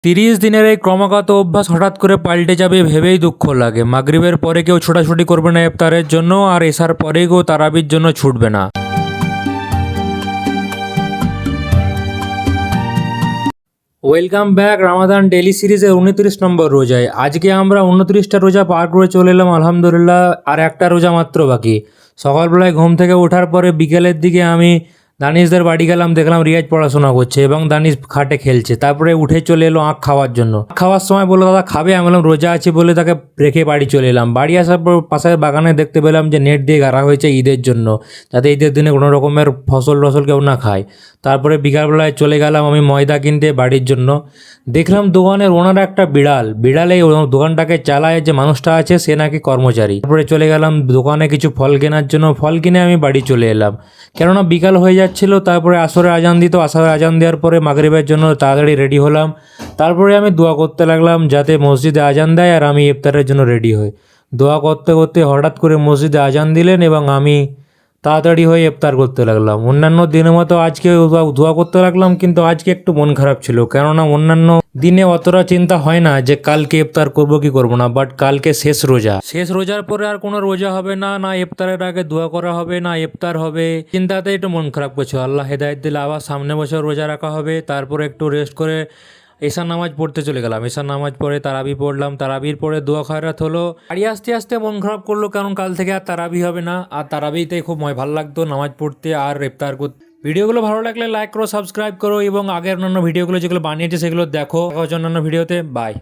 30 দিনের এই ক্রমাগত অভ্যাস হঠাৎ করে পাল্টে যাবে ভেবেই দুঃখ লাগে। মাগরিবের পরে কেউ ছোটাছুটি করবে না ইফতারের জন্য, আর এশার পরে কেউ তারাবির জন্য ছুটবে না। ওয়েলকাম ব্যাক রামাদান ডেলি সিরিজের 29 নম্বর রোজায়। আজকে আমরা 29টা রোজা পার করে চলে এলাম আলহামদুলিল্লাহ। আর একটা রোজা মাত্র বাকি। সকালবেলায় ঘুম থেকে ওঠার পরে বিকেলের দিকে আমি দানিশদের বাড়ি গেলাম, দেখলাম রিয়াজ পড়াশোনা করছে এবং দানিশ খাটে খেলছে। তারপরে উঠে চলে এলো আখ খাওয়ার জন্য। খাওয়ার সময় বললো দাদা খাবে, আমি বললাম রোজা আছে বলে তাকে রেখে বাড়ি চলে এলাম। বাড়ি আসার পর পাশের বাগানে দেখতে পেলাম যে নেট দিয়ে গাড়া হয়েছে ঈদের জন্য, যাতে ঈদের দিনে কোনো রকমের ফসল কেউ না খায়। তারপরে বিকালবেলায় চলে গেলাম আমি ময়দা কিনতে বাড়ির জন্য। দেখলাম দোকানের ওনার একটা বিড়াল এই দোকানটাকে চালায় যে মানুষটা আছে সে নাকি কর্মচারী। তারপরে চলে গেলাম দোকানে কিছু ফল কেনার জন্য, ফল কিনে আমি বাড়ি চলে এলাম, কেননা বিকাল হয়ে যাচ্ছিল। তারপরে আসরের আজান দিত, আসরের আজান দেওয়ার পরে মাগরিবের জন্য তাড়াতাড়ি রেডি হলাম। তারপরে আমি দোয়া করতে লাগলাম যাতে মসজিদে আজান দেয় আর আমি ইফতারের জন্য রেডি হই। দোয়া করতে করতে হঠাৎ করে মসজিদে আজান দিলেন এবং আমি তাড়াতাড়ি হয়ে ইফতার করতে লাগলাম। অন্যান্য দিনের মতো আজকে দোয়া করতে লাগলাম, কিন্তু আজকে একটু মন খারাপ ছিল, কেননা অন্যান্য দিনে অতটা চিন্তা হয় না যে কালকে ইফতার করব কি করব না, বাট কালকে শেষ রোজার পরে আর কোনো রোজা হবে না, না ইফতারের আগে দোয়া করা হবে, না ইফতার হবে। চিন্তাতে একটু মন খারাপ করছে। আল্লাহ হেদায়েত দিলে আবার সামনে বছর রোজা রাখা হবে। তারপরে একটু রেস্ট করে এশার নামাজ পড়তে চলে গেলাম। এশার নামাজ পড়ে তারাবি পড়লাম, তারাবির পরে দোয়া খয়রাত হলো। বাড়ি আস্তে আস্তে মন খারাপ করলো, কারণ কাল থেকে আর তারাবি হবে না। আর তারাবিতে খুব ভালো লাগতো নামাজ পড়তে আর ইফতার করতে। ভিডিওগুলো ভালো লাগলে লাইক করো, সাবস্ক্রাইব করো এবং আগের অন্যান্য ভিডিওগুলো যেগুলো বানিয়েছে সেগুলো দেখো। অন্যান্য ভিডিওতে বাই।